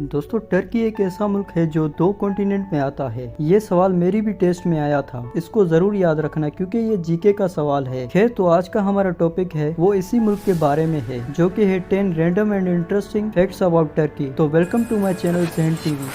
दोस्तों टर्की एक ऐसा मुल्क है जो 2 कॉन्टिनेंट में आता है। ये सवाल मेरी भी टेस्ट में आया था, इसको जरूर याद रखना क्योंकि ये जीके का सवाल है। खैर तो आज का हमारा टॉपिक है वो इसी मुल्क के बारे में है जो कि है 10 random and interesting facts about Turkey. तो वेलकम टू माई चैनल ज़हन टीवी।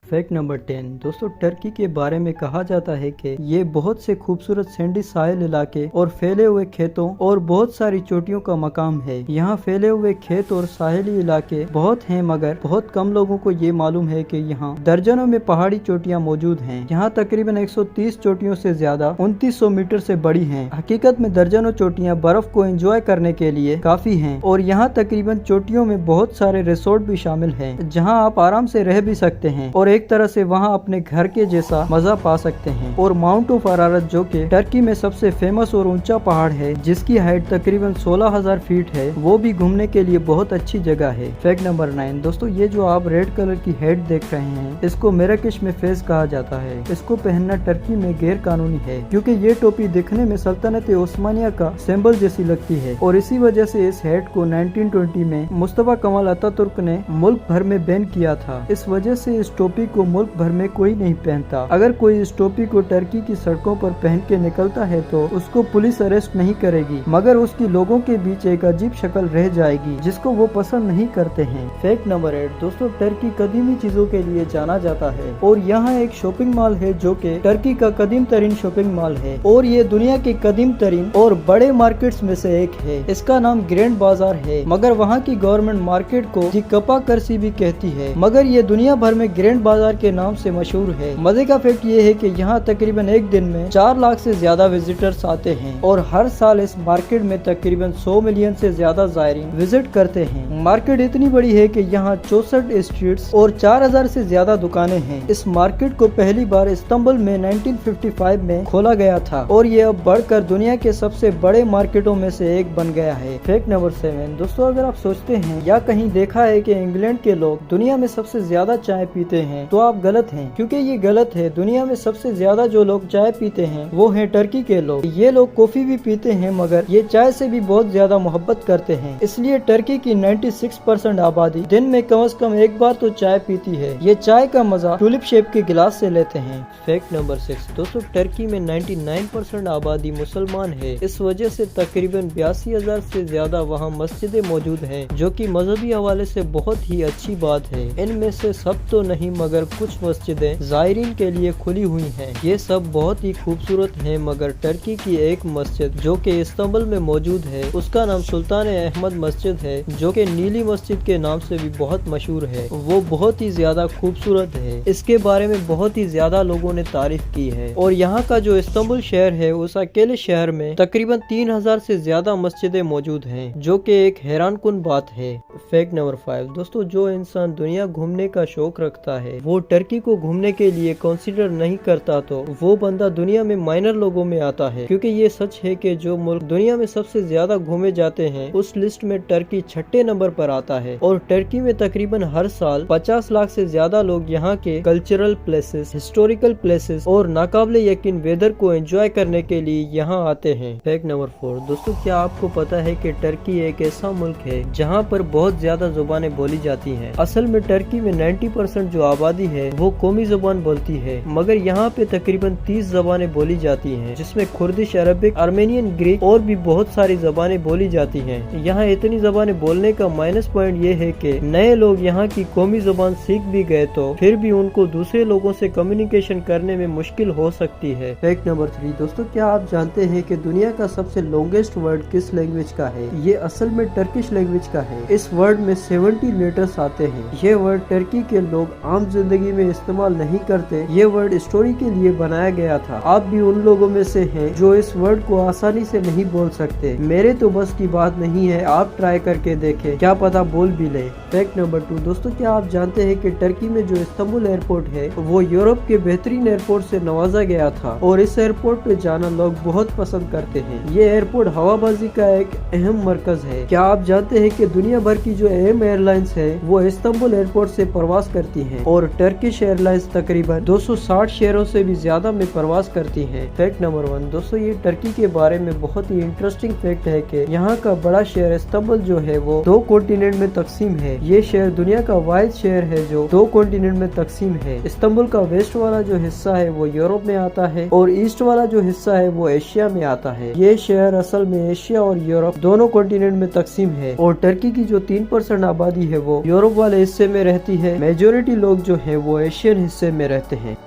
Fact number 10। दोस्तों टर्की के बारे में कहा जाता है कि ये बहुत से खूबसूरत सैंडी साहिल इलाके और फैले हुए खेतों और बहुत सारी चोटियों का मकाम है। यहाँ फैले हुए खेत और साहिली इलाके बहुत हैं, मगर बहुत कम लोगों को ये मालूम है कि यहाँ दर्जनों में पहाड़ी चोटियाँ मौजूद हैं। यहाँ तकरीबन 130 चोटियों से ज्यादा 2900 मीटर से बड़ी हैं। हकीकत में दर्जनों चोटियाँ बर्फ को एंजॉय करने के लिए काफी हैं और यहाँ तकरीबन चोटियों में बहुत सारे रिसोर्ट भी शामिल हैं जहाँ आप आराम से रह भी सकते हैं और एक तरह से वहाँ अपने घर के जैसा मजा पा सकते हैं। और माउंट ऑफ अरारत जो कि टर्की में सबसे फेमस और ऊंचा पहाड़ है जिसकी हाइट तकरीबन 16,000 फीट है, वो भी घूमने के लिए बहुत अच्छी जगह है। Fact number 9। दोस्तों ये जो आप रेड कलर की हेड देख रहे हैं इसको मेराकेश में फेस कहा जाता है। इसको पहनना टर्की में गैर कानूनी है क्योंकि ये टोपी दिखने में सल्तनत ओस्मानिया का सिंबल जैसी लगती है और इसी वजह से इस हेड को 1920 में मुस्तफा कमाल अतातुर्क ने मुल्क भर में बैन किया था। इस वजह से इस टोपी को मुल्क भर में कोई नहीं पहनता। अगर कोई इस टोपी को टर्की की सड़कों पर पहन के निकलता है तो उसको पुलिस अरेस्ट नहीं करेगी, मगर उसकी लोगों के बीच एक अजीब शक्ल रह जाएगी जिसको वो पसंद नहीं करते हैं। Fact number 8। दोस्तों टर्की कदीमी चीजों के लिए जाना जाता है और यहाँ एक शॉपिंग मॉल है जो कि टर्की का कदीम तरीन शॉपिंग मॉल है और ये दुनिया के कदीम तरीन और बड़े मार्केट्स में से एक है। इसका नाम ग्रैंड बाजार है, मगर वहाँ की गवर्नमेंट मार्केट को जिकपा करसी भी कहती है, मगर ये दुनिया भर में ग्रैंड बाजार के नाम से मशहूर है। मजे का फैक्ट ये है कि यहाँ तकरीबन एक दिन में 4 लाख से ज्यादा विजिटर्स आते हैं और हर साल इस मार्केट में तकरीबन 100 मिलियन से ज्यादा ज़ायरीन विजिट करते हैं। मार्केट इतनी बड़ी है कि यहाँ 64 स्ट्रीट्स और 4000 से ज्यादा दुकानें हैं। इस मार्केट को पहली बार इस्तांबुल में 1955 में खोला गया था और ये अब बढ़कर दुनिया के सबसे बड़े मार्केटों में से एक बन गया है। Fact number 7। दोस्तों अगर आप सोचते हैं या कहीं देखा है कि इंग्लैंड के लोग दुनिया में सबसे ज्यादा चाय पीते हैं तो आप गलत हैं, क्योंकि ये गलत है। दुनिया में सबसे ज्यादा जो लोग चाय पीते हैं वो हैं टर्की के लोग। ये लोग कॉफी भी पीते हैं मगर ये चाय से भी बहुत ज्यादा मोहब्बत करते हैं, इसलिए टर्की की 96% आबादी दिन में कम से कम एक बार तो चाय पीती है। ये चाय का मजा टूलिप शेप के गिलास से लेते हैं। Fact number 6। दोस्तों टर्की में 99% आबादी मुसलमान है। इस वजह से तकरीबन 82,000 से ज्यादा वहाँ मस्जिदें मौजूद हैं, जो कि मजहबी हवाले से बहुत ही अच्छी बात है। इनमें से सब तो नहीं मगर कुछ मस्जिदें ज़ायरीन के लिए खुली हुई हैं। ये सब बहुत ही खूबसूरत हैं, मगर टर्की की एक मस्जिद जो कि इस्तांबुल में मौजूद है उसका नाम सुल्तान अहमद मस्जिद है, जो कि नीली मस्जिद के नाम से भी बहुत मशहूर है। वो बहुत ही ज्यादा खूबसूरत है, इसके बारे में बहुत ही ज्यादा लोगों ने तारीफ की है। और यहाँ का जो इस्तांबुल शहर है उस अकेले शहर में तकरीबन 3000 से ज्यादा मस्जिदें मौजूद हैं, जो कि एक हैरानकुन बात है। Fact number 5। दोस्तों जो इंसान दुनिया घूमने का शौक रखता है वो टर्की को घूमने के लिए कंसीडर नहीं करता तो वो बंदा दुनिया में माइनर लोगों में आता है, क्योंकि ये सच है कि जो मुल्क दुनिया में सबसे ज्यादा घूमे जाते हैं उस लिस्ट में टर्की 6ठे नंबर पर आता है। और टर्की में तकरीबन हर साल 50 लाख से ज्यादा लोग यहाँ के कल्चरल प्लेसेस, हिस्टोरिकल प्लेसेस और नाकाबिले यकीन वेदर को एंजॉय करने के लिए यहाँ आते हैं। Fact number 4। दोस्तों क्या आपको पता है कि टर्की एक ऐसा मुल्क है जहाँ पर बहुत ज्यादा जुबानें बोली जाती हैं। असल में टर्की में 90% जो आबादी है वो कौमी जुबान बोलती है, मगर यहाँ पे तकरीबन 30 जबानें बोली जाती हैं, जिसमें कुर्दिश, अरबिक, आर्मेनियन, ग्रीक और भी बहुत सारी जबानें बोली जाती हैं। यहाँ इतनी जबानें बोलने का माइनस पॉइंट ये है कि नए लोग यहाँ की कौमी जुबान सीख भी गए तो फिर भी उनको दूसरे लोगों से कम्युनिकेशन करने में मुश्किल हो सकती है। Fact number 3। दोस्तों क्या आप जानते हैं कि दुनिया का सबसे लॉन्गेस्ट वर्ड किस लैंग्वेज का है? ये असल में टर्किश लैंग्वेज का है। इस वर्ड में 70 लेटर्स आते हैं। ये वर्ड टर्की के लोग आम जिंदगी में इस्तेमाल नहीं करते। ये वर्ड स्टोरी के लिए बनाया गया था। आप भी उन लोगों में से हैं जो इस वर्ड को आसानी से नहीं बोल सकते। मेरे तो बस की बात नहीं है, आप ट्राई करके देखें, क्या पता बोल भी ले। Fact number 2। दोस्तों क्या आप जानते हैं कि टर्की में जो इस्तांबुल एयरपोर्ट है वो यूरोप के बेहतरीन एयरपोर्ट से नवाजा गया था और इस एयरपोर्ट पे जाना लोग बहुत पसंद करते हैं। ये एयरपोर्ट हवाबाजी का एक अहम मरकज है। क्या आप जानते हैं कि दुनिया भर की जो अहम एयरलाइंस है वो इस्तांबुल एयरपोर्ट से प्रवास करती हैं और टर्किश एयरलाइंस तकरीबन 260 शहरों से भी ज्यादा में प्रवास करती है। फैक्ट नंबर 1 दोस्तों, ये टर्की के बारे में बहुत ही इंटरेस्टिंग फैक्ट है कि यहाँ का बड़ा शहर इस्तांबुल जो है वो 2 कॉन्टिनेंट में तकसीम है। ये शहर दुनिया का वाहिद शहर है जो 2 कॉन्टिनेंट में तकसीम है। इस्तांबुल का वेस्ट वाला जो हिस्सा है वो यूरोप में आता है और ईस्ट वाला जो हिस्सा है वो एशिया में आता है। ये शहर असल में एशिया और यूरोप दोनों कॉन्टिनेंट में तकसीम है और टर्की की जो 3% आबादी है वो यूरोप वाले हिस्से में रहती है। मेजोरिटी लोग जो है वो एशियन हिस्से में रहते हैं।